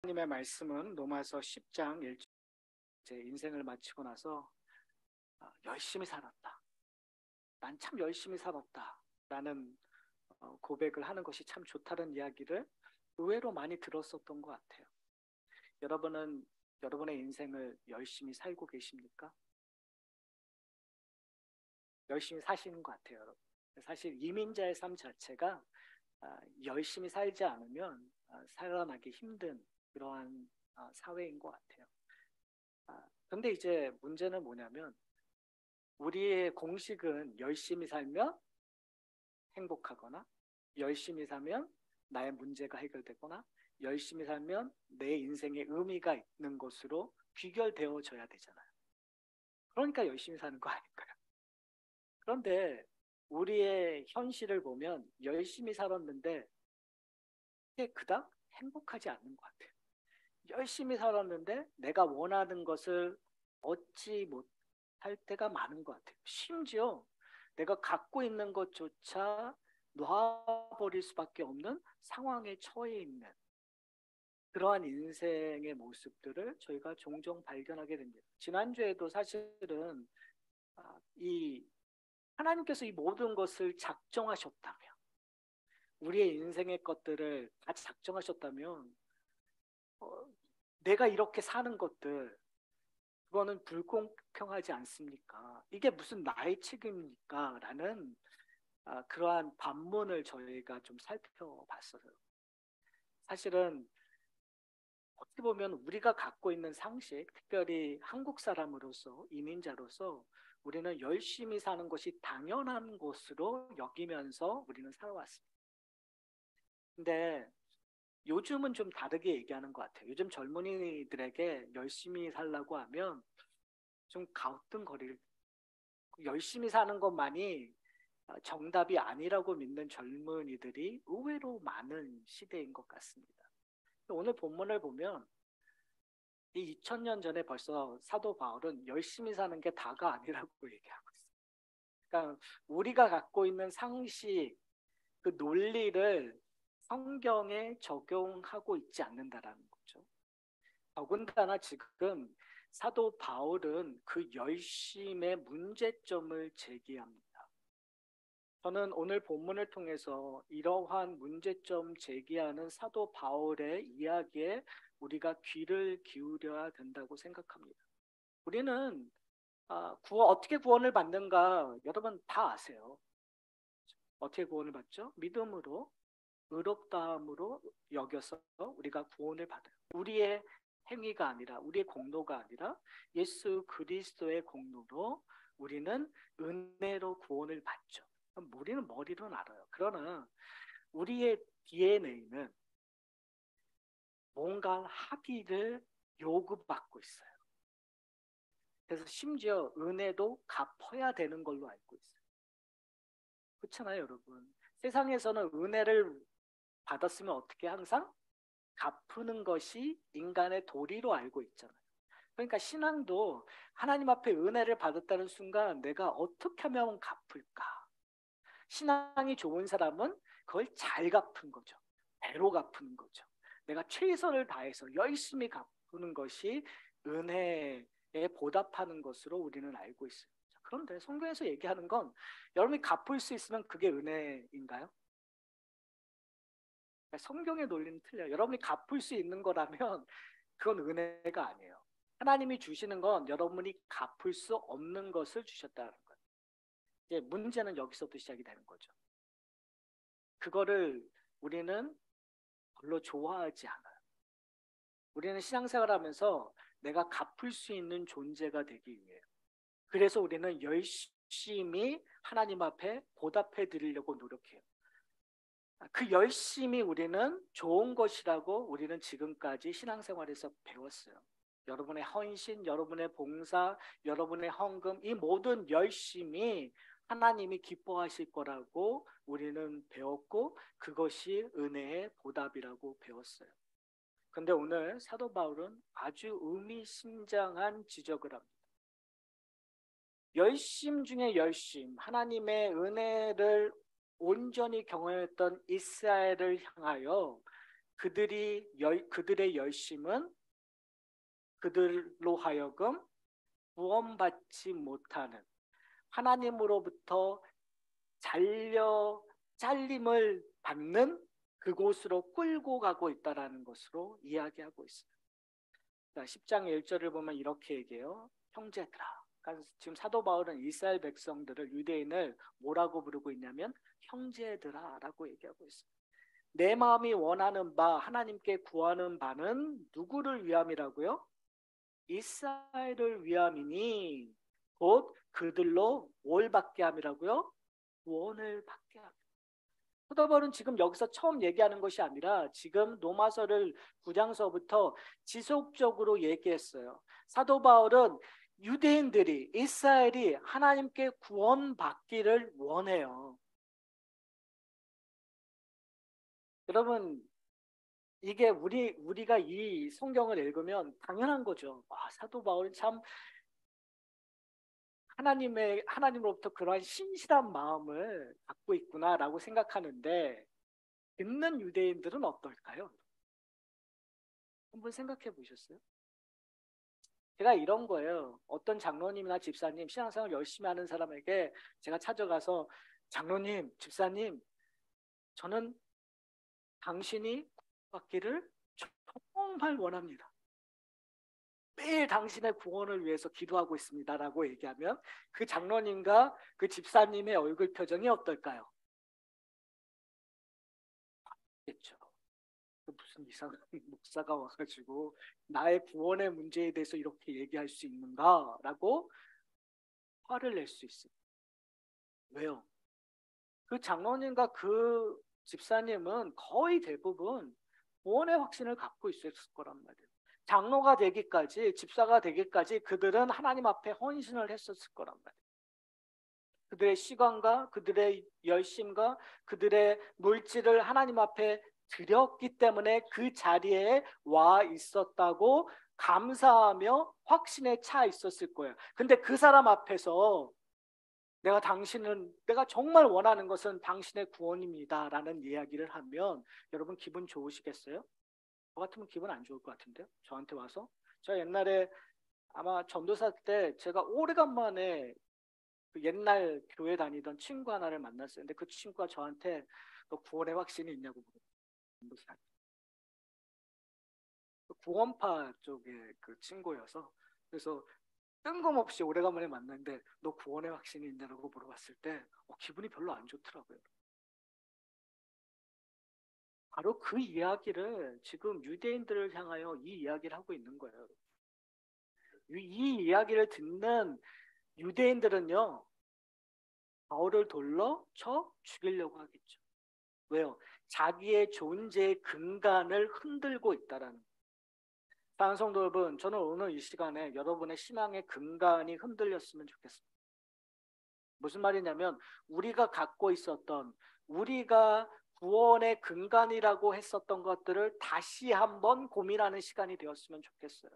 하나님의 말씀은 로마서 10장 1절 제 인생을 마치고 나서 열심히 살았다. 난 참 열심히 살았다. 라는 고백을 하는 것이 참 좋다는 이야기를 의외로 많이 들었었던 것 같아요. 여러분은 여러분의 인생을 열심히 살고 계십니까? 열심히 사시는 것 같아요, 여러분. 사실 이민자의 삶 자체가 열심히 살지 않으면 살아나기 힘든 그러한 사회인 것 같아요. 근데 이제 문제는 뭐냐면 우리의 공식은 열심히 살면 행복하거나 열심히 살면 나의 문제가 해결되거나 열심히 살면 내 인생에 의미가 있는 것으로 귀결되어져야 되잖아요. 그러니까 열심히 사는 거 아닐까요? 그런데 우리의 현실을 보면 열심히 살았는데 그게 그닥 행복하지 않는 것 같아요. 열심히 살았는데 내가 원하는 것을 얻지 못할 때가 많은 것 같아요. 심지어 내가 갖고 있는 것조차 놔버릴 수밖에 없는 상황에 처해 있는 그러한 인생의 모습들을 저희가 종종 발견하게 됩니다. 지난주에도 사실은 이 하나님께서 이 모든 것을 작정하셨다면 우리의 인생의 것들을 다 작정하셨다면 어, 내가 이렇게 사는 것들 그거는 불공평하지 않습니까? 이게 무슨 나의 책임입니까? 라는 그러한 반문을 저희가 좀 살펴봤어요. 사실은 어떻게 보면 우리가 갖고 있는 상식, 특별히 한국 사람으로서, 이민자로서 우리는 열심히 사는 것이 당연한 것으로 여기면서 우리는 살아왔습니다. 근데 요즘은 좀 다르게 얘기하는 것 같아요. 요즘 젊은이들에게 열심히 살라고 하면 좀 가우뚱거릴 열심히 사는 것만이 정답이 아니라고 믿는 젊은이들이 의외로 많은 시대인 것 같습니다. 오늘 본문을 보면 이 2000년 전에 벌써 사도 바울은 열심히 사는 게 다가 아니라고 얘기하고 있어요. 그러니까 우리가 갖고 있는 상식, 그 논리를 성경에 적용하고 있지 않는다라는 거죠. 더군다나 지금 사도 바울은 그 열심의 문제점을 제기합니다. 저는 오늘 본문을 통해서 이러한 문제점 제기하는 사도 바울의 이야기에 우리가 귀를 기울여야 된다고 생각합니다. 우리는 어떻게 구원을 받는가 여러분 다 아세요. 어떻게 구원을 받죠? 믿음으로 의롭다함으로 여겨서 우리가 구원을 받아요. 우리의 행위가 아니라 우리의 공로가 아니라 예수 그리스도의 공로로 우리는 은혜로 구원을 받죠. 우리는 머리로는 알아요. 그러나 우리의 DNA는 뭔가 합의를 요구받고 있어요. 그래서 심지어 은혜도 갚아야 되는 걸로 알고 있어요. 그렇잖아요, 여러분. 세상에서는 은혜를 받았으면 어떻게 항상 갚는 것이 인간의 도리로 알고 있잖아요. 그러니까 신앙도 하나님 앞에 은혜를 받았다는 순간 내가 어떻게 하면 갚을까? 신앙이 좋은 사람은 그걸 잘 갚은 거죠. 배로 갚는 거죠. 내가 최선을 다해서 열심히 갚는 것이 은혜에 보답하는 것으로 우리는 알고 있습니다. 그런데 성경에서 얘기하는 건 여러분이 갚을 수 있으면 그게 은혜인가요? 성경의 논리는 틀려요. 여러분이 갚을 수 있는 거라면 그건 은혜가 아니에요. 하나님이 주시는 건 여러분이 갚을 수 없는 것을 주셨다는 거예요. 이제 문제는 여기서부터 시작이 되는 거죠. 그거를 우리는 별로 좋아하지 않아요. 우리는 신앙생활하면서 내가 갚을 수 있는 존재가 되기 위해요. 그래서 우리는 열심히 하나님 앞에 보답해 드리려고 노력해요. 그 열심히 우리는 좋은 것이라고 우리는 지금까지 신앙생활에서 배웠어요. 여러분의 헌신, 여러분의 봉사, 여러분의 헌금, 이 모든 열심이 하나님이 기뻐하실 거라고 우리는 배웠고 그것이 은혜의 보답이라고 배웠어요. 근데 오늘 사도 바울은 아주 의미심장한 지적을 합니다. 열심 중에 열심, 하나님의 은혜를 온전히 경험했던 이스라엘을 향하여 그들의 열심은 그들로 하여금 구원받지 못하는 하나님으로부터 잘림을 받는 그곳으로 끌고 가고 있다는 것으로 이야기하고 있어요. 10장 1절을 보면 이렇게 얘기해요. 형제들아. 그러니까 지금 사도 바울은 이스라엘 백성들을, 유대인을 뭐라고 부르고 있냐면 형제들아 라고 얘기하고 있어요. 내 마음이 원하는 바, 하나님께 구하는 바는 누구를 위함이라고요? 이스라엘을 위함이니 곧 그들로 뭘 받게 함이라고요? 구원을 받게 함. 사도 바울은 지금 여기서 처음 얘기하는 것이 아니라 지금 로마서를 9장서부터 지속적으로 얘기했어요. 사도 바울은 유대인들이, 이스라엘이 하나님께 구원받기를 원해요. 여러분, 이게 우리가 이 성경을 읽으면 당연한 거죠. 사도 바울이 참 하나님으로부터 그러한 신실한 마음을 갖고 있구나라고 생각하는데, 듣는 유대인들은 어떨까요? 한번 생각해 보셨어요? 제가 이런 거예요. 어떤 장로님이나 집사님, 신앙생활 열심히 하는 사람에게 제가 찾아가서, 장로님, 집사님, 저는 당신이 구원받기를 정말 원합니다. 매일 당신의 구원을 위해서 기도하고 있습니다라고 얘기하면 그 장로님과 그 집사님의 얼굴 표정이 어떨까요? 겠죠. 무슨 이상한 목사가 와가지고 나의 구원의 문제에 대해서 이렇게 얘기할 수 있는가라고 화를 낼 수 있어요. 왜요? 그 장로님과 그 집사님은 거의 대부분 구원의 확신을 갖고 있었을 거란 말이에요. 장로가 되기까지, 집사가 되기까지 그들은 하나님 앞에 헌신을 했었을 거란 말이에요. 그들의 시간과 그들의 열심과 그들의 물질을 하나님 앞에 드렸기 때문에 그 자리에 와 있었다고 감사하며 확신에 차 있었을 거예요. 근데 그 사람 앞에서 내가 정말 원하는 것은 당신의 구원입니다 라는 이야기를 하면 여러분 기분 좋으시겠어요? 저 같으면 기분 안 좋을 것 같은데요. 저한테 와서. 저 옛날에 아마 전도사 때 제가 오래간만에 그 옛날 교회 다니던 친구 하나를 만났어요. 근데 그 친구가 저한테 너 구원의 확신이 있냐고 물어봤어요. 구원파 쪽의 그 친구여서. 그래서 뜬금없이 오래간만에 만났는데 너 구원의 확신이 있냐고 물어봤을 때 기분이 별로 안 좋더라고요. 바로 그 이야기를 지금 유대인들을 향하여 이 이야기를 하고 있는 거예요. 이 이야기를 듣는 유대인들은요, 바울을 돌로 쳐 죽이려고 하겠죠. 왜요? 자기의 존재의 근간을 흔들고 있다라는 거예요. 사랑하는 성도 여러분, 저는 오늘 이 시간에 여러분의 신앙의 근간이 흔들렸으면 좋겠습니다. 무슨 말이냐면 우리가 갖고 있었던, 우리가 구원의 근간이라고 했었던 것들을 다시 한번 고민하는 시간이 되었으면 좋겠어요.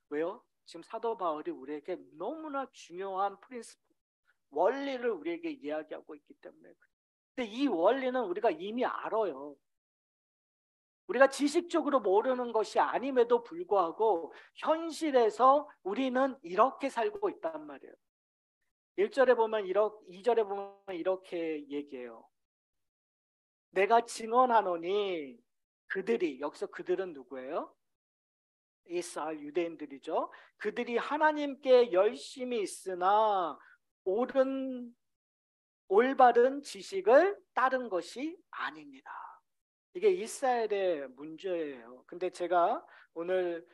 왜요? 지금 사도 바울이 우리에게 너무나 중요한 프린시플, 원리를 우리에게 이야기하고 있기 때문에. 근데 이 원리는 우리가 이미 알아요. 우리가 지식적으로 모르는 것이 아님에도 불구하고 현실에서 우리는 이렇게 살고 있단 말이에요. 1절에 보면 2절에 보면 이렇게 얘기해요. 내가 증언하노니 그들이, 여기서 그들은 누구예요? 이스라엘 유대인들이죠. 그들이 하나님께 열심히 있으나 올바른 지식을 따른 것이 아닙니다. 이게 이스라엘의 문제예요. 근데 제가 오늘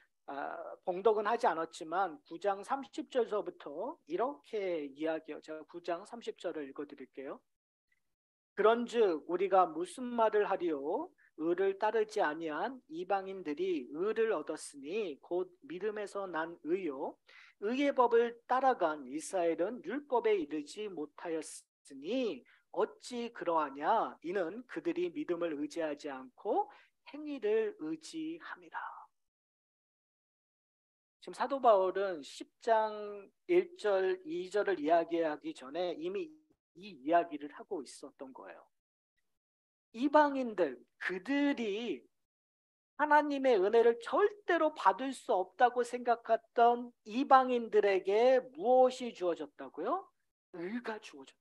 봉독은 하지 않았지만 9장 30절서부터 이렇게 이야기해요. 제가 9장 30절을 읽어드릴게요. 그런즉 우리가 무슨 말을 하리요? 의를 따르지 아니한 이방인들이 의를 얻었으니 곧 믿음에서 난 의요. 의의 법을 따라간 이스라엘은 율법에 이르지 못하였으니 어찌 그러하냐? 이는 그들이 믿음을 의지하지 않고 행위를 의지함이라. 지금 사도 바울은 10장 1절, 2절을 이야기하기 전에 이미 이 이야기를 하고 있었던 거예요. 이방인들, 그들이 하나님의 은혜를 절대로 받을 수 없다고 생각했던 이방인들에게 무엇이 주어졌다고요? 의가 주어졌다.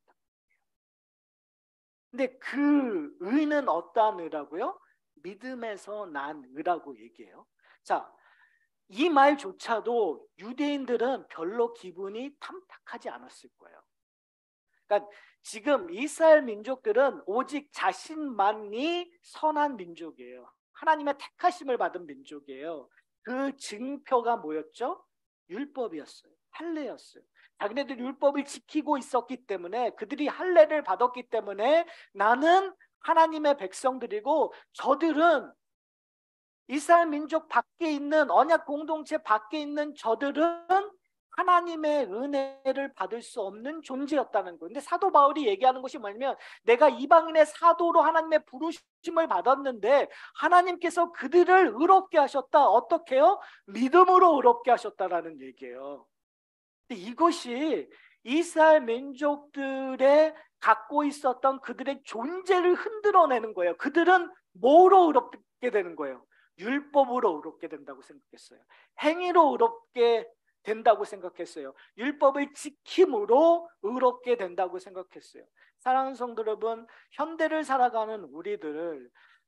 근데 그 의는 어떠한 의라고요? 믿음에서 난 의라고 얘기해요. 자, 이 말조차도 유대인들은 별로 기분이 탐탁하지 않았을 거예요. 그러니까 지금 이스라엘 민족들은 오직 자신만이 선한 민족이에요. 하나님의 택하심을 받은 민족이에요. 그 증표가 뭐였죠? 율법이었어요. 할례였어요. 자기네들 율법을 지키고 있었기 때문에, 그들이 할례를 받았기 때문에 나는 하나님의 백성들이고 저들은 이스라엘 민족 밖에 있는, 언약 공동체 밖에 있는 저들은 하나님의 은혜를 받을 수 없는 존재였다는 거예요. 근데 사도 바울이 얘기하는 것이 뭐냐면, 내가 이방인의 사도로 하나님의 부르심을 받았는데 하나님께서 그들을 의롭게 하셨다. 어떻게요? 믿음으로 의롭게 하셨다라는 얘기예요. 근데 이것이 이스라엘 민족들의 갖고 있었던 그들의 존재를 흔들어내는 거예요. 그들은 뭐로 의롭게 되는 거예요? 율법으로 의롭게 된다고 생각했어요. 행위로 의롭게 된다고 생각했어요. 율법을 지킴으로 의롭게 된다고 생각했어요. 사랑하는 성도 여러분, 현대를 살아가는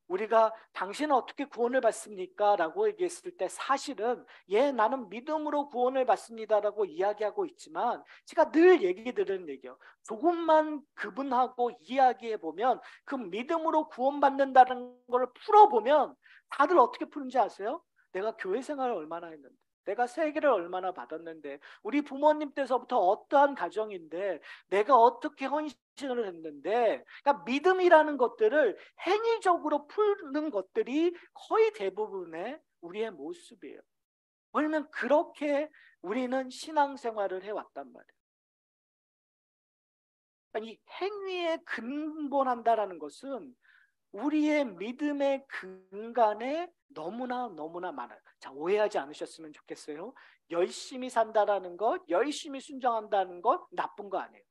우리가 당신은 어떻게 구원을 받습니까? 라고 얘기했을 때 사실은 나는 믿음으로 구원을 받습니다라고 이야기하고 있지만, 제가 늘 얘기 드리는 얘기요. 조금만 그분하고 이야기해 보면, 그 믿음으로 구원받는다는 걸 풀어보면 다들 어떻게 푸는지 아세요? 내가 교회 생활을 얼마나 했는데, 내가 세계를 얼마나 받았는데, 우리 부모님 때서부터 어떠한 가정인데, 내가 어떻게 헌신을 했는데, 그러니까 믿음이라는 것들을 행위적으로 푸는 것들이 거의 대부분의 우리의 모습이에요. 왜냐면 그렇게 우리는 신앙생활을 해왔단 말이에요. 그러니까 이 행위에 근본한다라는 것은 우리의 믿음의 근간에 너무나 많아요. 자, 오해하지 않으셨으면 좋겠어요. 열심히 산다라는 것, 열심히 순종한다는 것 나쁜 거 아니에요.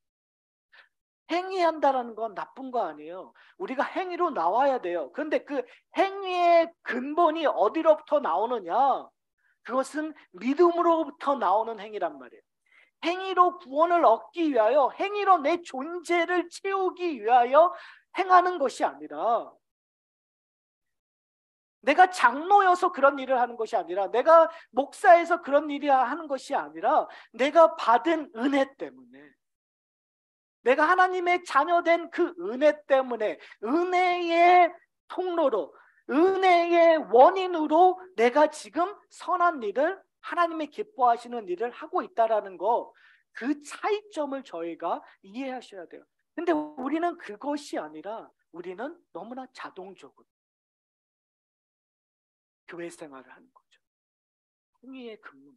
행위한다라는 건 나쁜 거 아니에요. 우리가 행위로 나와야 돼요. 그런데 그 행위의 근본이 어디로부터 나오느냐? 그것은 믿음으로부터 나오는 행위란 말이에요. 행위로 구원을 얻기 위하여, 행위로 내 존재를 채우기 위하여 행하는 것이 아니라, 내가 장로여서 그런 일을 하는 것이 아니라, 내가 목사여서 그런 일을 하는 것이 아니라, 내가 받은 은혜 때문에, 내가 하나님의 자녀된 그 은혜 때문에, 은혜의 통로로, 은혜의 원인으로 내가 지금 선한 일을, 하나님의 기뻐하시는 일을 하고 있다라는 거, 그 차이점을 저희가 이해하셔야 돼요. 근데 우리는 그것이 아니라, 우리는 너무나 자동적으로 교회 생활을 하는 거죠. 행위의 근본.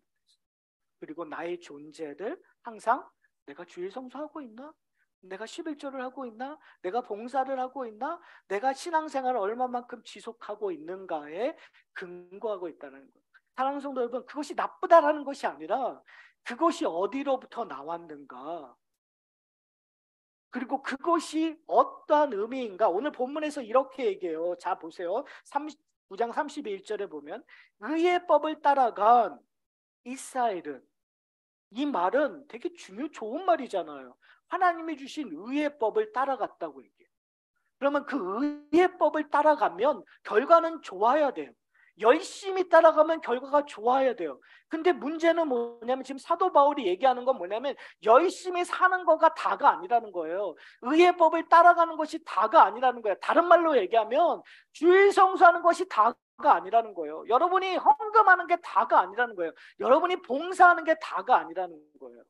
그리고 나의 존재를 항상, 내가 주일 성수하고 있나? 내가 11조를 하고 있나? 내가 봉사를 하고 있나? 내가 신앙생활을 얼마만큼 지속하고 있는가에 근거하고 있다는 거예요. 사랑하는 성도 여러분, 그것이 나쁘다라는 것이 아니라 그것이 어디로부터 나왔는가, 그리고 그것이 어떠한 의미인가. 오늘 본문에서 이렇게 얘기해요. 자, 보세요. 9장 31절에 보면, 의의 법을 따라간 이스라엘은, 이 말은 되게 좋은 말이잖아요. 하나님이 주신 의의 법을 따라갔다고 얘기해요. 그러면 그 의의 법을 따라가면 결과는 좋아야 돼요. 열심히 따라가면 결과가 좋아야 돼요. 근데 문제는 뭐냐면, 지금 사도 바울이 얘기하는 건 뭐냐면, 열심히 사는 거가 다가 아니라는 거예요. 의의 법을 따라가는 것이 다가 아니라는 거예요. 다른 말로 얘기하면 주일 성수하는 것이 다가 아니라는 거예요. 여러분이 헌금하는 게 다가 아니라는 거예요. 여러분이 봉사하는 게 다가 아니라는 거예요.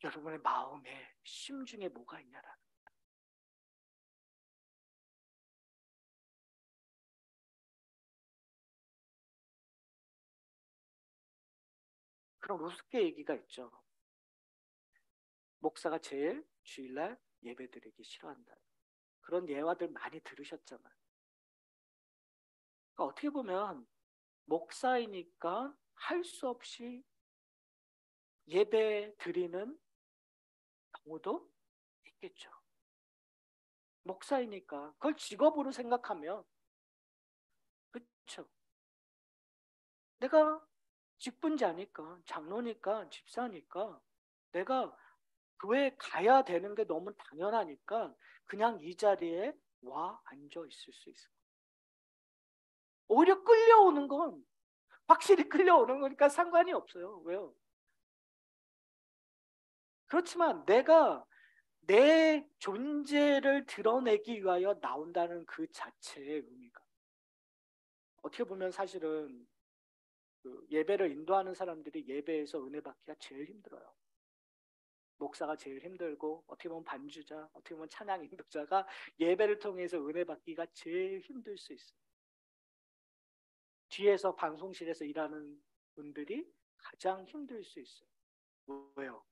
여러분의 마음에, 심중에 뭐가 있냐라는 거예요. 그런 우습게 얘기가 있죠. 목사가 제일 주일날 예배드리기 싫어한다. 그런 예화들 많이 들으셨잖아요. 그러니까 어떻게 보면 목사이니까 할 수 없이 예배 드리는 경우도 있겠죠. 목사이니까 그걸 직업으로 생각하면 그렇죠? 내가 직분자니까, 장로니까, 집사니까 내가 교회 가야 되는 게 너무 당연하니까 그냥 이 자리에 와 앉아 있을 수 있어요. 오히려 끌려오는 건 확실히 끌려오는 거니까 상관이 없어요. 왜요? 그렇지만 내가 내 존재를 드러내기 위하여 나온다는 그 자체의 의미가, 어떻게 보면 사실은 그 예배를 인도하는 사람들이 예배에서 은혜 받기가 제일 힘들어요. 목사가 제일 힘들고, 어떻게 보면 반주자, 어떻게 보면 찬양 인도자가 예배를 통해서 은혜 받기가 제일 힘들 수 있어요. 뒤에서 방송실에서 일하는 분들이 가장 힘들 수 있어요. 왜요?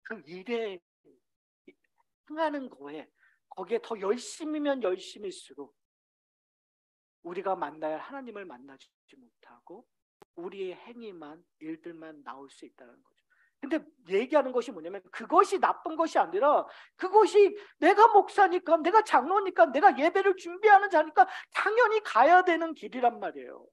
그 일에 행하는 거에, 거기에 더 열심이면 열심일수록 우리가 만나야 할 하나님을 만나지 못하고 우리의 행위만, 일들만 나올 수 있다는 거죠. 근데 얘기하는 것이 뭐냐면 그것이 나쁜 것이 아니라, 그것이 내가 목사니까, 내가 장로니까, 내가 예배를 준비하는 자니까 당연히 가야 되는 길이란 말이에요.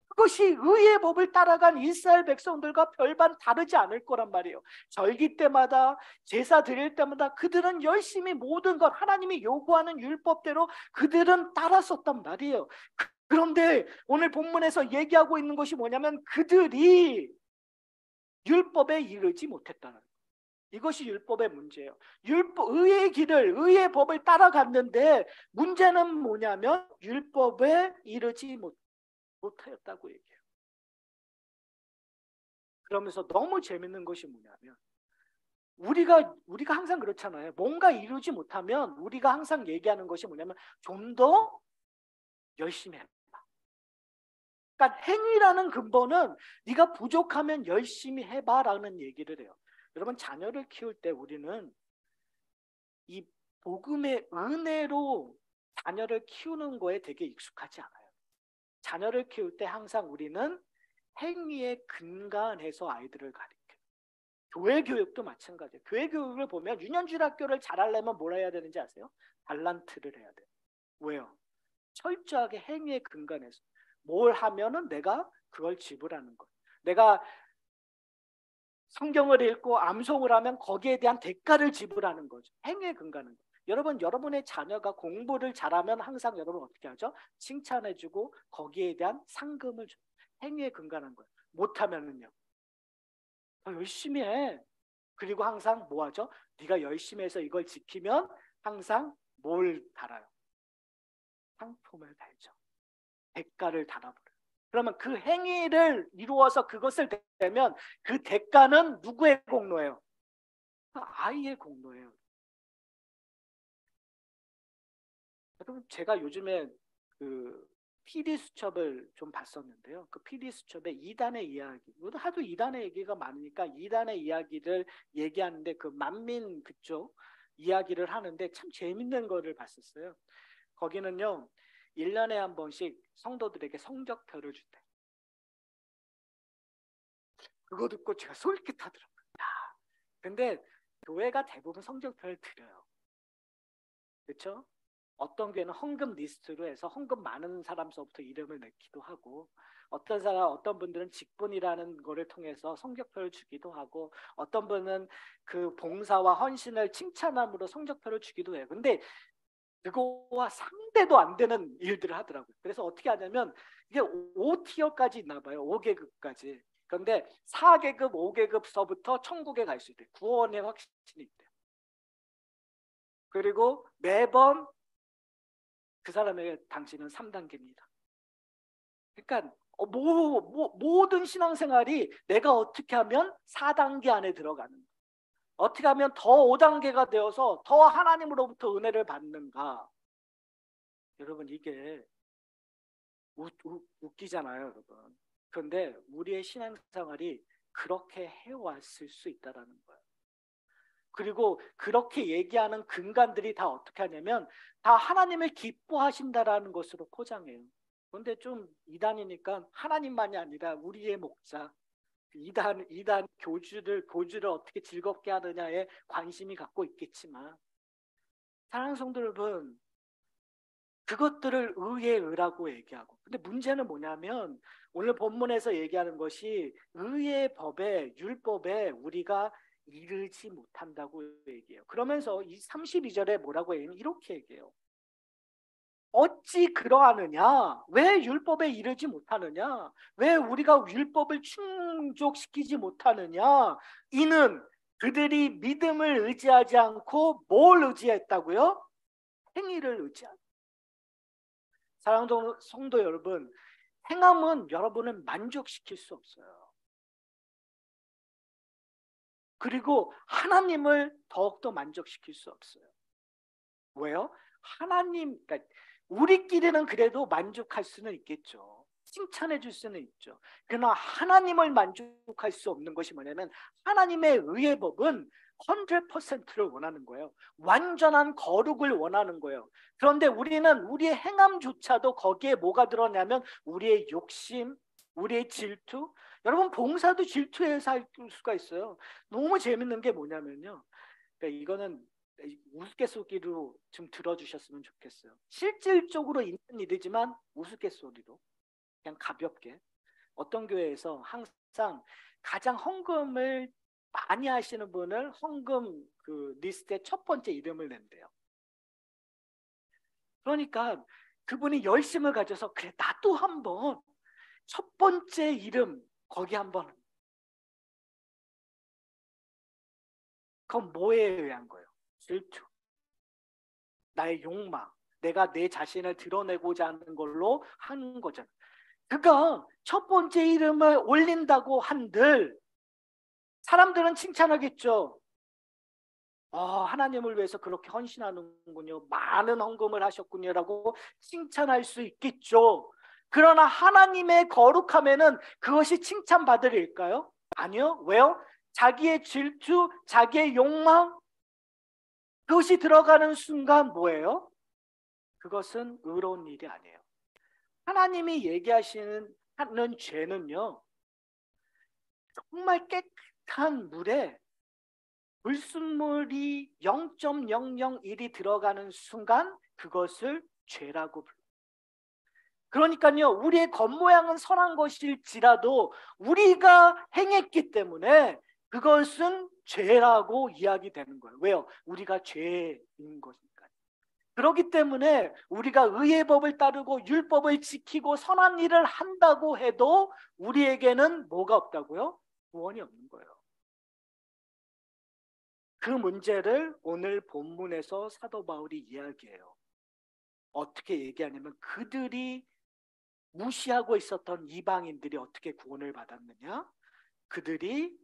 그것이 의의 법을 따라간 이스라엘 백성들과 별반 다르지 않을 거란 말이에요. 절기 때마다, 제사 드릴 때마다 그들은 열심히 모든 것, 하나님이 요구하는 율법대로 그들은 따랐었단 말이에요. 그런데 오늘 본문에서 얘기하고 있는 것이 뭐냐면 그들이 율법에 이르지 못했다는 거예요. 이것이 율법의 문제예요. 의의 길을, 의의 법을 따라갔는데 문제는 뭐냐면 율법에 이르지 못하였다고 얘기해요. 그러면서 너무 재밌는 것이 뭐냐면 우리가 항상 그렇잖아요. 뭔가 이루지 못하면 우리가 항상 얘기하는 것이 뭐냐면 좀 더 열심히 해봐. 그러니까 행위라는 근본은 네가 부족하면 열심히 해봐라는 얘기를 해요. 여러분, 자녀를 키울 때 우리는 이 복음의 은혜로 자녀를 키우는 거에 되게 익숙하지 않아요. 자녀를 키울 때 항상 우리는 행위에 근간해서 아이들을 가르쳐요. 교회 교육도 마찬가지예요. 교회 교육을 보면 유년주일 학교를 잘하려면 뭘 해야 되는지 아세요? 달란트를 해야 돼요. 왜요? 철저하게 행위에 근간해서 뭘 하면은 내가 그걸 지불하는 것. 내가 성경을 읽고 암송을 하면 거기에 대한 대가를 지불하는 거죠. 행위에 근간하는 거. 여러분, 여러분의 자녀가 공부를 잘하면 항상 여러분 어떻게 하죠? 칭찬해주고 거기에 대한 상금을 줘요. 행위에 근간한 거예요. 못하면은요, 더 열심히 해. 그리고 항상 뭐 하죠? 네가 열심히 해서 이걸 지키면 항상 뭘 달아요? 상품을 달죠. 대가를 달아버려요. 그러면 그 행위를 이루어서 그것을 되면 그 대가는 누구의 공로예요? 그 아이의 공로예요. 여러분, 제가 요즘에 그 PD 수첩을 좀 봤었는데요. 그 PD 수첩에 이단의 이야기, 하도 이단의 얘기가 많으니까 이단의 이야기를 얘기하는데 그 만민 그쪽 이야기를 하는데 참 재밌는 거를 봤었어요. 거기는요, 1년에 한 번씩 성도들에게 성적표를 준대. 그거 듣고 제가 솔깃하더라고요. 야, 근데 교회가 대부분 성적표를 드려요. 그렇죠? 어떤 교회는 헌금 리스트로 해서 헌금 많은 사람서부터 이름을 내기도 하고, 어떤 분들은 직분이라는 거를 통해서 성적표를 주기도 하고, 어떤 분은 그 봉사와 헌신을 칭찬함으로 성적표를 주기도 해요. 근데 그거와 상대도 안 되는 일들을 하더라고요. 그래서 어떻게 하냐면 이게 5티어까지 있나 봐요. 5계급까지. 그런데 4계급, 5계급서부터 천국에 갈 수 있대요. 구원의 확신이 있대요. 그리고 매번 그 사람에게 당신은 3단계입니다. 그러니까 모든 신앙생활이 내가 어떻게 하면 4단계 안에 들어가는 거예요. 어떻게 하면 더 5단계가 되어서 더 하나님으로부터 은혜를 받는가. 여러분, 이게 웃기잖아요, 여러분. 그런데 우리의 신앙생활이 그렇게 해왔을 수 있다는 거예요. 그리고 그렇게 얘기하는 근간들이 다 어떻게 하냐면 다 하나님을 기뻐하신다라는 것으로 포장해요. 그런데 좀 이단이니까 하나님만이 아니라 우리의 목자, 이단 교주를 어떻게 즐겁게 하느냐에 관심이 갖고 있겠지만, 사랑하는 성도 여러분, 그것들을 의의 의라고 얘기하고. 근데 문제는 뭐냐면 오늘 본문에서 얘기하는 것이 의의 법에, 율법에 우리가 이르지 못한다고 얘기해요. 그러면서 이 32절에 뭐라고 해요? 이렇게 얘기해요. 어찌 그러하느냐? 왜 율법에 이르지 못하느냐? 왜 우리가 율법을 충족시키지 못하느냐? 이는 그들이 믿음을 의지하지 않고 뭘 의지했다고요? 행위를 의지한다. 사랑하는 성도 여러분, 행함은 여러분을 만족시킬 수 없어요. 그리고 하나님을 더욱더 만족시킬 수 없어요. 왜요? 하나님, 그러니까 우리끼리는 그래도 만족할 수는 있겠죠. 칭찬해 줄 수는 있죠. 그러나 하나님을 만족할 수 없는 것이 뭐냐면 하나님의 의의 법은 100%를 원하는 거예요. 완전한 거룩을 원하는 거예요. 그런데 우리는 우리의 행함조차도 거기에 뭐가 들어냐면 우리의 욕심, 우리의 질투. 여러분 봉사도 질투해서 할 수가 있어요. 너무 재밌는 게 뭐냐면요. 그러니까 이거는 우스갯소리로 좀 들어주셨으면 좋겠어요. 실질적으로 있는 일이지만 우스갯소리로 그냥 가볍게. 어떤 교회에서 항상 가장 헌금을 많이 하시는 분을 헌금 그 리스트에 첫 번째 이름을 낸대요. 그러니까 그분이 열심을 가져서 그래 나도 한번 첫 번째 이름 거기 한번. 그건 뭐에 의한 거예요? 질투, 나의 욕망, 내가 내 자신을 드러내고자 하는 걸로 하는 거잖아요. 그러니까 첫 번째 이름을 올린다고 한들 사람들은 칭찬하겠죠. 하나님을 위해서 그렇게 헌신하는군요. 많은 헌금을 하셨군요라고 칭찬할 수 있겠죠. 그러나 하나님의 거룩함에는 그것이 칭찬받을 일까요? 아니요. 왜요? 자기의 질투, 자기의 욕망, 그것이 들어가는 순간 뭐예요? 그것은 의로운 일이 아니에요. 하나님이 얘기하시는 하는 죄는요, 정말 깨끗한 물에 불순물이 0.001이 들어가는 순간 그것을 죄라고 불러요. 그러니까요, 우리의 겉모양은 선한 것일지라도 우리가 행했기 때문에 그것은 죄라고 이야기되는 거예요. 왜요? 우리가 죄인 것이니까. 그렇기 때문에 우리가 의의 법을 따르고 율법을 지키고 선한 일을 한다고 해도 우리에게는 뭐가 없다고요? 구원이 없는 거예요. 그 문제를 오늘 본문에서 사도 바울이 이야기해요. 어떻게 얘기하냐면 그들이 무시하고 있었던 이방인들이 어떻게 구원을 받았느냐? 그들이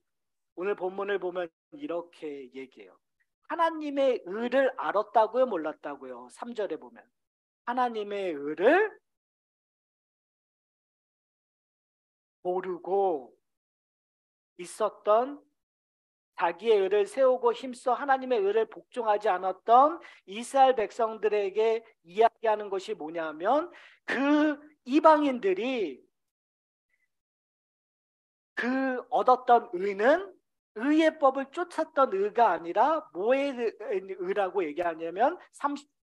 오늘 본문을 보면 이렇게 얘기해요. 하나님의 의를 알았다고요? 몰랐다고요? 3절에 보면 하나님의 의를 모르고 있었던, 자기의 의를 세우고 힘써 하나님의 의를 복종하지 않았던 이스라엘 백성들에게 이야기하는 것이 뭐냐면 그 이방인들이 그 얻었던 의는 의의 법을 쫓았던 의가 아니라 뭐의 의라고 얘기하냐면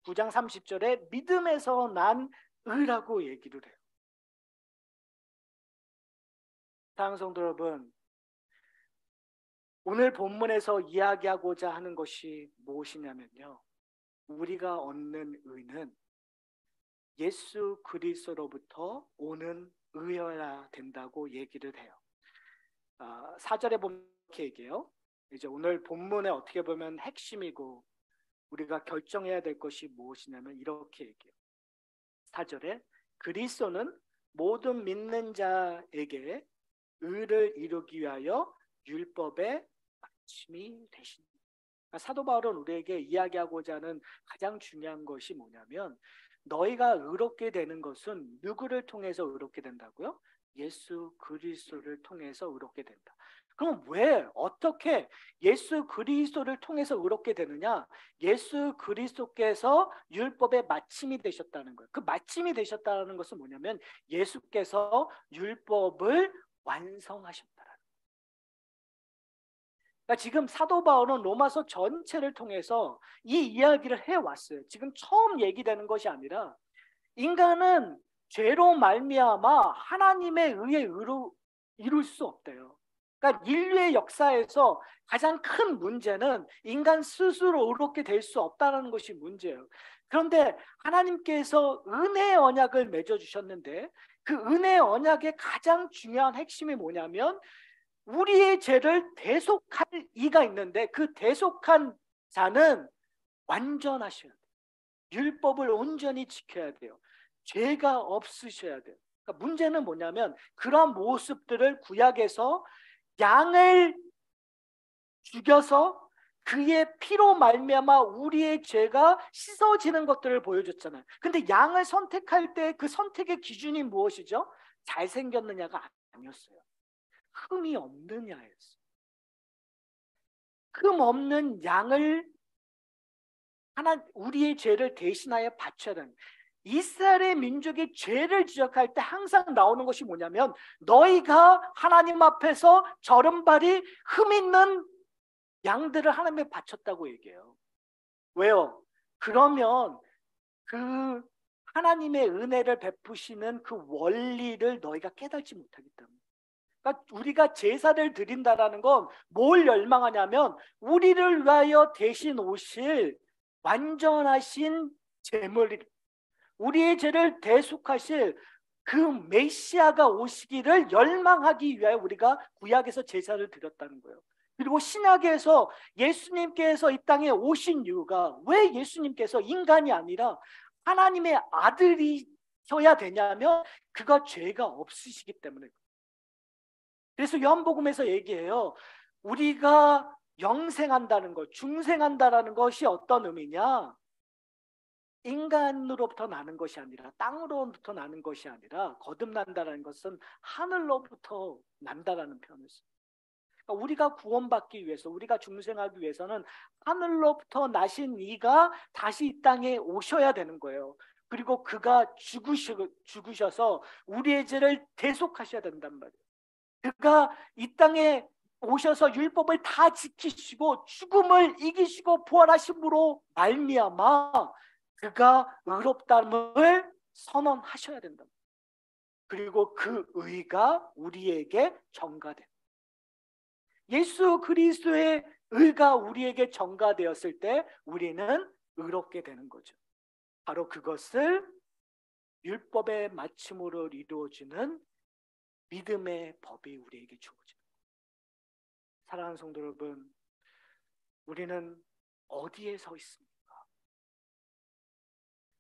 9장 30절에 믿음에서 난 의라고 얘기를 해요. 사랑하는 성도 여러분, 오늘 본문에서 이야기하고자 하는 것이 무엇이냐면요, 우리가 얻는 의는 예수 그리스도로부터 오는 의여야 된다고 얘기를 해요. 4절에 보면 이렇게 얘기해요. 이제 오늘 본문에 어떻게 보면 핵심이고 우리가 결정해야 될 것이 무엇이냐면 이렇게 얘기해요. 4절에 그리스도는 모든 믿는 자에게 의를 이루기 위하여 율법의 마침이 되신다. 사도 바울은 우리에게 이야기하고자 하는 가장 중요한 것이 뭐냐면 너희가 의롭게 되는 것은 누구를 통해서 의롭게 된다고요? 예수 그리스도를 통해서 의롭게 된다. 그럼 왜 어떻게 예수 그리스도를 통해서 의롭게 되느냐? 예수 그리스도께서 율법의 마침이 되셨다는 거예요. 그 마침이 되셨다는 것은 뭐냐면 예수께서 율법을 완성하셨다. 그러니까 지금 사도 바울은 로마서 전체를 통해서 이 이야기를 해왔어요. 지금 처음 얘기되는 것이 아니라 인간은 죄로 말미암아 하나님의 의에 이룰 수 없대요. 그러니까 인류의 역사에서 가장 큰 문제는 인간 스스로 의롭게 될 수 없다는 것이 문제예요. 그런데 하나님께서 은혜의 언약을 맺어주셨는데 그 은혜의 언약의 가장 중요한 핵심이 뭐냐면 우리의 죄를 대속할 이가 있는데 그 대속한 자는 완전하셔야 돼요. 율법을 온전히 지켜야 돼요. 죄가 없으셔야 돼요. 그러니까 문제는 뭐냐면 그런 모습들을 구약에서 양을 죽여서 그의 피로 말미암아 우리의 죄가 씻어지는 것들을 보여줬잖아요. 근데 양을 선택할 때 그 선택의 기준이 무엇이죠? 잘생겼느냐가 아니었어요. 흠이 없느냐였어요. 흠 없는 양을 우리의 죄를 대신하여 바쳐야 되는, 이스라엘의 민족이 죄를 지적할 때 항상 나오는 것이 뭐냐면 너희가 하나님 앞에서 저른발이 흠 있는 양들을 하나님께 바쳤다고 얘기해요. 왜요? 그러면 그 하나님의 은혜를 베푸시는 그 원리를 너희가 깨닫지 못하기 때문에. 그러니까 우리가 제사를 드린다라는 건 뭘 열망하냐면 우리를 위하여 대신 오실 완전하신 제물을, 우리의 죄를 대속하실 그 메시아가 오시기를 열망하기 위하여 우리가 구약에서 제사를 드렸다는 거예요. 그리고 신약에서 예수님께서 이 땅에 오신 이유가, 왜 예수님께서 인간이 아니라 하나님의 아들이셔야 되냐면 그가 죄가 없으시기 때문에. 그래서 요한복음에서 얘기해요. 우리가 영생한다는 것, 중생한다는 것이 어떤 의미냐? 인간으로부터 나는 것이 아니라, 땅으로부터 나는 것이 아니라, 거듭난다는 것은 하늘로부터 난다라는 표현을 써요. 그러니까 우리가 구원받기 위해서, 우리가 중생하기 위해서는 하늘로부터 나신 이가 다시 이 땅에 오셔야 되는 거예요. 그리고 그가 죽으셔서 우리의 죄를 대속하셔야 된단 말이에요. 그가 이 땅에 오셔서 율법을 다 지키시고 죽음을 이기시고 부활하심으로 말미암아 그가 의롭다함을 선언하셔야 된다. 그리고 그 의가 우리에게 전가돼. 예수 그리스도의 의가 우리에게 전가되었을 때 우리는 의롭게 되는 거죠. 바로 그것을 율법의 마침으로 이루어지는 믿음의 법이 우리에게 주어집니다. 사랑하는 성도 여러분, 우리는 어디에 서 있습니까?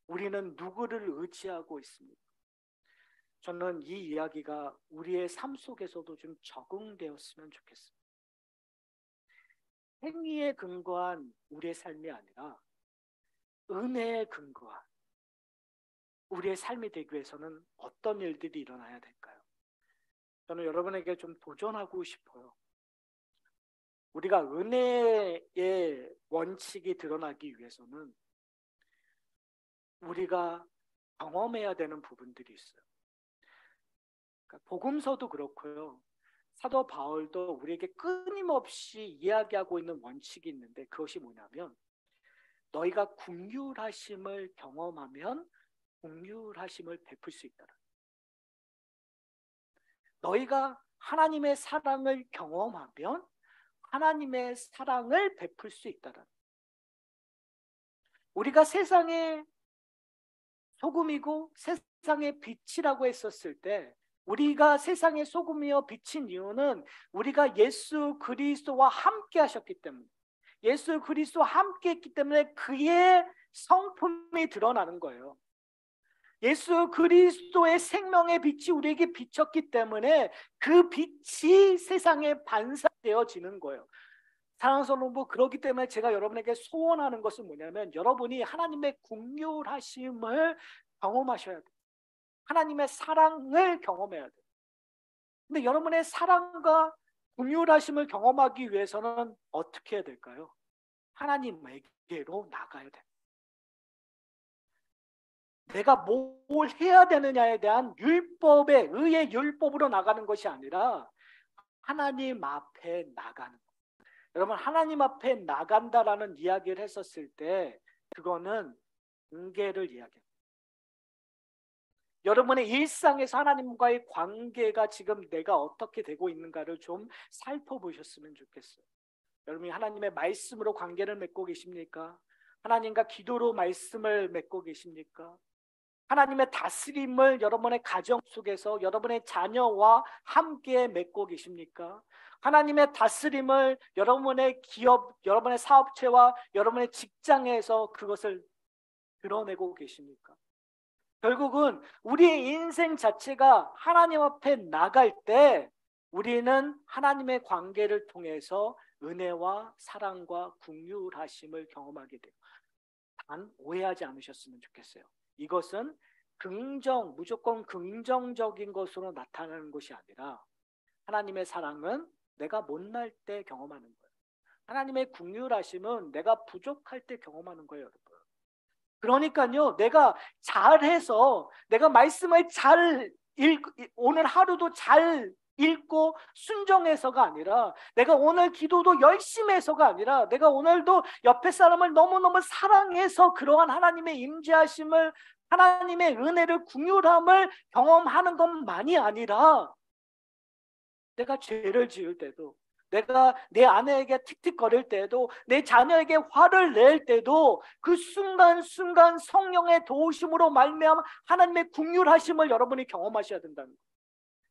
우리는 누구를 의지하고 있습니까? 저는 이 이야기가 우리의 삶 속에서도 좀 적응되었으면 좋겠습니다. 행위에 근거한 우리의 삶이 아니라 은혜에 근거한 우리의 삶이 되기 위해서는 어떤 일들이 일어나야 될까요? 저는 여러분에게 좀 도전하고 싶어요. 우리가 은혜의 원칙이 드러나기 위해서는 우리가 경험해야 되는 부분들이 있어요. 그러니까 복음서도 그렇고요. 사도 바울도 우리에게 끊임없이 이야기하고 있는 원칙이 있는데 그것이 뭐냐면 너희가 긍휼하심을 경험하면 긍휼하심을 베풀 수 있다. 너희가 하나님의 사랑을 경험하면 하나님의 사랑을 베풀 수 있다. 우리가 세상의 소금이고 세상의 빛이라고 했었을 때 우리가 세상의 소금이요 빛인 이유는 우리가 예수 그리스도와 함께 하셨기 때문에, 예수 그리스도와 함께 했기 때문에 그의 성품이 드러나는 거예요. 예수 그리스도의 생명의 빛이 우리에게 비쳤기 때문에 그 빛이 세상에 반사되어지는 거예요. 사랑하는 성도, 그렇기 때문에 제가 여러분에게 소원하는 것은 뭐냐면 여러분이 하나님의 긍휼하심을 경험하셔야 돼요. 하나님의 사랑을 경험해야 돼요. 근데 여러분의 사랑과 긍휼하심을 경험하기 위해서는 어떻게 해야 될까요? 하나님에게로 나가야 돼요. 내가 뭘 해야 되느냐에 대한 율법의 의의 율법으로 나가는 것이 아니라 하나님 앞에 나가는 거예요. 여러분, 하나님 앞에 나간다라는 이야기를 했었을 때 그거는 은혜를 이야기합니다. 여러분의 일상에서 하나님과의 관계가 지금 내가 어떻게 되고 있는가를 좀 살펴보셨으면 좋겠어요. 여러분이 하나님의 말씀으로 관계를 맺고 계십니까? 하나님과 기도로 말씀을 맺고 계십니까? 하나님의 다스림을 여러분의 가정 속에서 여러분의 자녀와 함께 맺고 계십니까? 하나님의 다스림을 여러분의 기업, 여러분의 사업체와 여러분의 직장에서 그것을 드러내고 계십니까? 결국은 우리의 인생 자체가 하나님 앞에 나갈 때 우리는 하나님의 관계를 통해서 은혜와 사랑과 긍휼하심을 경험하게 돼요. 단 오해하지 않으셨으면 좋겠어요. 이것은 무조건 긍정적인 것으로 나타나는 것이 아니라 하나님의 사랑은 내가 못날 때 경험하는 거예요. 하나님의 긍휼하심은 내가 부족할 때 경험하는 거예요, 여러분. 그러니까요, 내가 잘해서 내가 말씀을 오늘 하루도 잘 읽고 순종해서가 아니라 내가 오늘 기도도 열심히 해서가 아니라 내가 오늘도 옆에 사람을 너무너무 사랑해서 그러한 하나님의 임재하심을 하나님의 은혜를 긍휼함을 경험하는 것만이 아니라 내가 죄를 지을 때도 내가 내 아내에게 틱틱거릴 때도 내 자녀에게 화를 낼 때도 그 순간순간 성령의 도우심으로 말미암아 하나님의 긍휼하심을 여러분이 경험하셔야 된다는 거예요.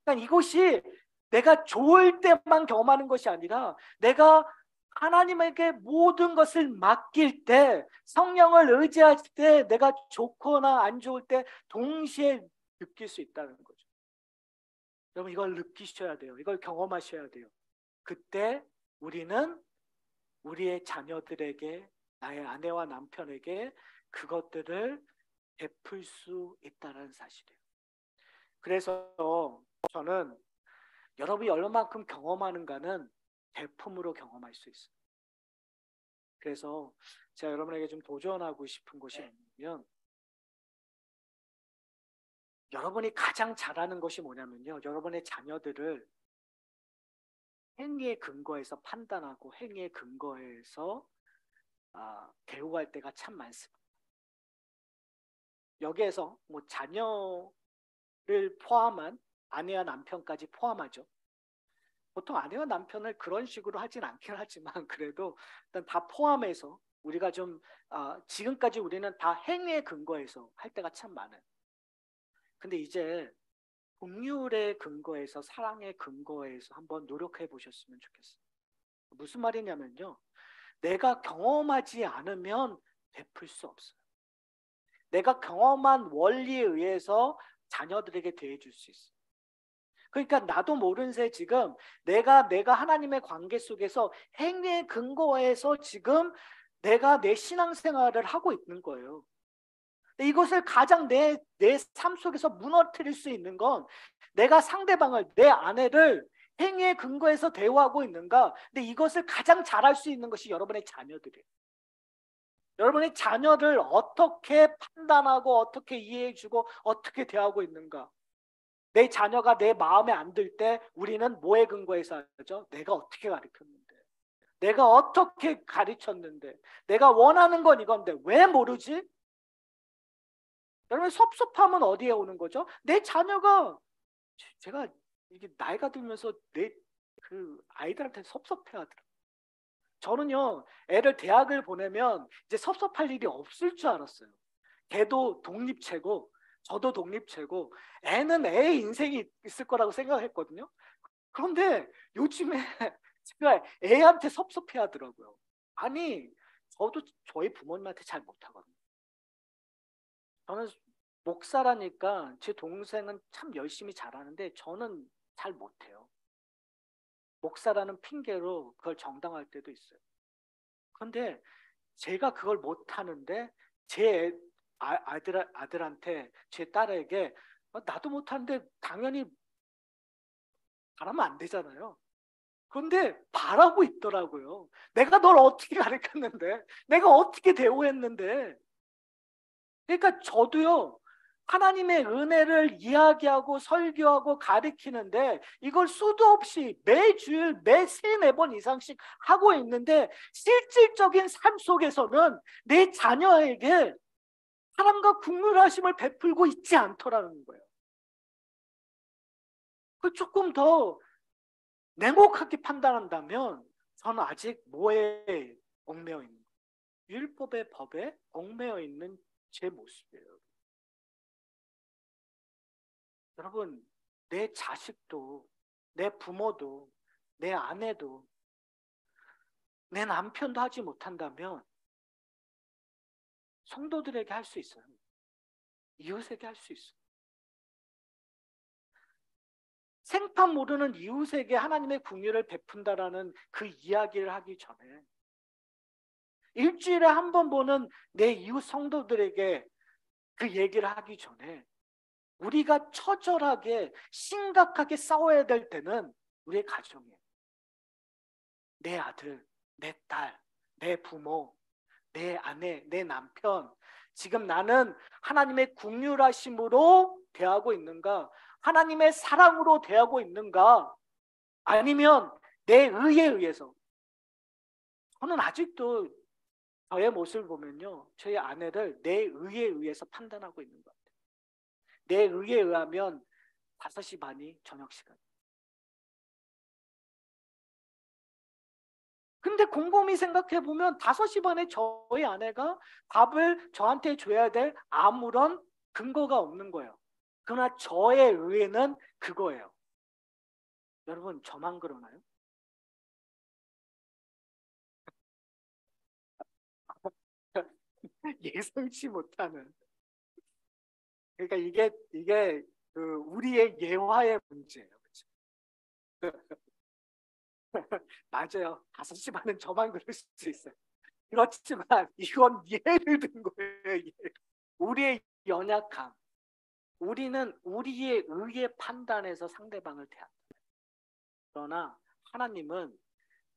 그러니까 이것이 내가 좋을 때만 경험하는 것이 아니라 내가 하나님에게 모든 것을 맡길 때 성령을 의지할 때 내가 좋거나 안 좋을 때 동시에 느낄 수 있다는 거죠. 여러분 이걸 느끼셔야 돼요. 이걸 경험하셔야 돼요. 그때 우리는 우리의 자녀들에게 나의 아내와 남편에게 그것들을 베풀 수 있다는 사실이에요. 그래서 저는 여러분이 얼마만큼 경험하는가는 베품으로 경험할 수 있어요. 그래서 제가 여러분에게 좀 도전하고 싶은 것이 뭐냐면 여러분이 가장 잘하는 것이 뭐냐면요. 여러분의 자녀들을 행위에 근거해서 판단하고 행위에 근거해서 대우할 때가 참 많습니다. 여기에서 뭐 자녀를 포함한 아내와 남편까지 포함하죠. 보통 아내와 남편을 그런 식으로 하진 않긴 하지만 그래도 일단 다 포함해서 우리가 좀 지금까지 우리는 다 행위에 근거해서 할 때가 참 많아요. 근데 이제 긍휼의 근거에서 사랑의 근거에서 한번 노력해 보셨으면 좋겠어요. 무슨 말이냐면요. 내가 경험하지 않으면 베풀 수 없어요. 내가 경험한 원리에 의해서 자녀들에게 대해줄 수 있어요. 그러니까 나도 모르는 새 지금 내가 하나님의 관계 속에서 행위에 근거해서 지금 내가 내 신앙생활을 하고 있는 거예요. 이것을 가장 내 삶 속에서 무너뜨릴 수 있는 건 내가 상대방을 내 아내를 행위에 근거해서 대우하고 있는가. 근데 이것을 가장 잘할 수 있는 것이 여러분의 자녀들이에요. 여러분의 자녀를 어떻게 판단하고 어떻게 이해해주고 어떻게 대하고 있는가. 내 자녀가 내 마음에 안 들 때 우리는 뭐에 근거해서 하죠? 내가 어떻게 가르쳤는데, 내가 어떻게 가르쳤는데, 내가 원하는 건 이건데 왜 모르지? 여러분 섭섭함은 어디에 오는 거죠? 내 자녀가 제가 이게 나이가 들면서 내 그 아이들한테 섭섭해하더라고요. 저는요 애를 대학을 보내면 이제 섭섭할 일이 없을 줄 알았어요. 걔도 독립체고 저도 독립체고 애는 애의 인생이 있을 거라고 생각했거든요. 그런데 요즘에 제가 애한테 섭섭해하더라고요. 아니 저도 저희 부모님한테 잘 못하거든요. 저는 목사라니까 제 동생은 참 열심히 잘하는데 저는 잘 못해요. 목사라는 핑계로 그걸 정당할 때도 있어요. 그런데 제가 그걸 못하는데 제 아들한테 제 딸에게 나도 못하는데 당연히 바라면 안 되잖아요. 그런데 바라고 있더라고요. 내가 널 어떻게 가르쳤는데 내가 어떻게 대우했는데. 그러니까 저도요 하나님의 은혜를 이야기하고 설교하고 가르치는데 이걸 수도 없이 매주일 세네 번 이상씩 하고 있는데 실질적인 삶 속에서는 내 자녀에게 사랑과 긍휼하심을 베풀고 있지 않더라는 거예요. 조금 더 냉혹하게 판단한다면 저는 아직 뭐에 얽매여 있는 거예요? 율법의 법에 얽매여 있는 제 모습이에요. 여러분, 내 자식도, 내 부모도, 내 아내도, 내 남편도 하지 못한다면 성도들에게 할 수 있어요. 이웃에게 할 수 있어요. 생판 모르는 이웃에게 하나님의 긍휼을 베푼다라는 그 이야기를 하기 전에 일주일에 한 번 보는 내 이웃 성도들에게 그 얘기를 하기 전에 우리가 처절하게 심각하게 싸워야 될 때는 우리의 가정이에요. 내 아들, 내 딸, 내 부모, 내 아내, 내 남편. 지금 나는 하나님의 긍휼하심으로 대하고 있는가? 하나님의 사랑으로 대하고 있는가? 아니면 내 의에 의해서. 저는 아직도 저의 모습을 보면요, 저희 아내를 내 의에 의해서 판단하고 있는 것 같아요. 내 의에 의하면 5시 반이 저녁 시간. 근데 곰곰이 생각해 보면 5시 반에 저희 아내가 밥을 저한테 줘야 될 아무런 근거가 없는 거예요. 그러나 저의 의에는 그거예요. 여러분, 저만 그러나요? 예상치 못하는. 그러니까 이게 그 우리의 예화의 문제예요. 그렇죠? 맞아요. 5시 반은 저만 그럴 수 있어요. 그렇지만 이건 예를 든 거예요. 예. 우리의 연약함. 우리는 우리의 의의 판단에서 상대방을 대한다. 그러나 하나님은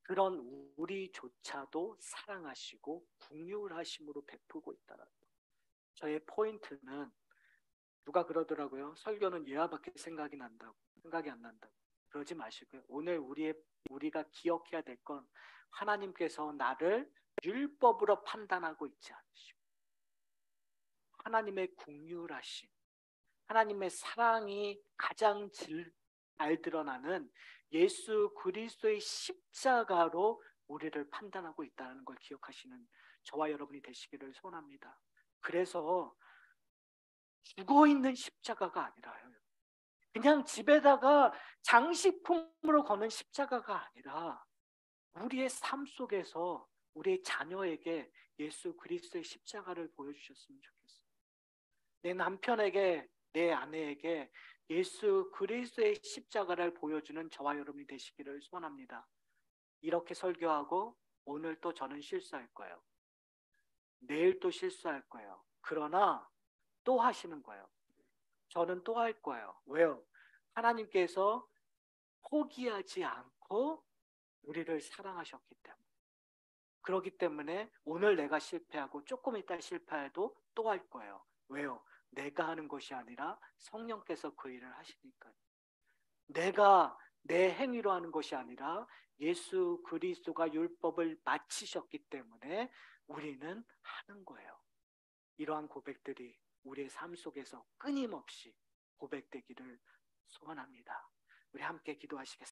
그런 우리조차도 사랑하시고 긍휼하심으로 베푸고 있다는 거. 저의 포인트는 누가 그러더라고요. 설교는 예화밖에 생각이 안 난다고. 그러지 마시고요. 오늘 우리가 기억해야 될 건 하나님께서 나를 율법으로 판단하고 있지 않으시고 하나님의 긍휼하심, 하나님의 사랑이 가장 잘 드러나는 예수 그리스도의 십자가로 우리를 판단하고 있다는 걸 기억하시는 저와 여러분이 되시기를 소원합니다. 그래서 죽어있는 십자가가 아니라요. 그냥 집에다가 장식품으로 거는 십자가가 아니라 우리의 삶 속에서 우리의 자녀에게 예수 그리스도의 십자가를 보여주셨으면 좋겠어요. 내 남편에게, 내 아내에게 예수 그리스도의 십자가를 보여주는 저와 여러분이 되시기를 소원합니다. 이렇게 설교하고 오늘 또 저는 실수할 거예요. 내일 또 실수할 거예요. 그러나 또 하시는 거예요. 저는 또 할 거예요. 왜요? 하나님께서 포기하지 않고 우리를 사랑하셨기 때문에. 그렇기 때문에 오늘 내가 실패하고 조금 이따 실패해도 또 할 거예요. 왜요? 내가 하는 것이 아니라 성령께서 그 일을 하시니까요. 내가 내 행위로 하는 것이 아니라 예수 그리스도가 율법을 마치셨기 때문에 우리는 하는 거예요. 이러한 고백들이 우리의 삶 속에서 끊임없이 고백되기를 소원합니다. 우리 함께 기도하시겠습니다.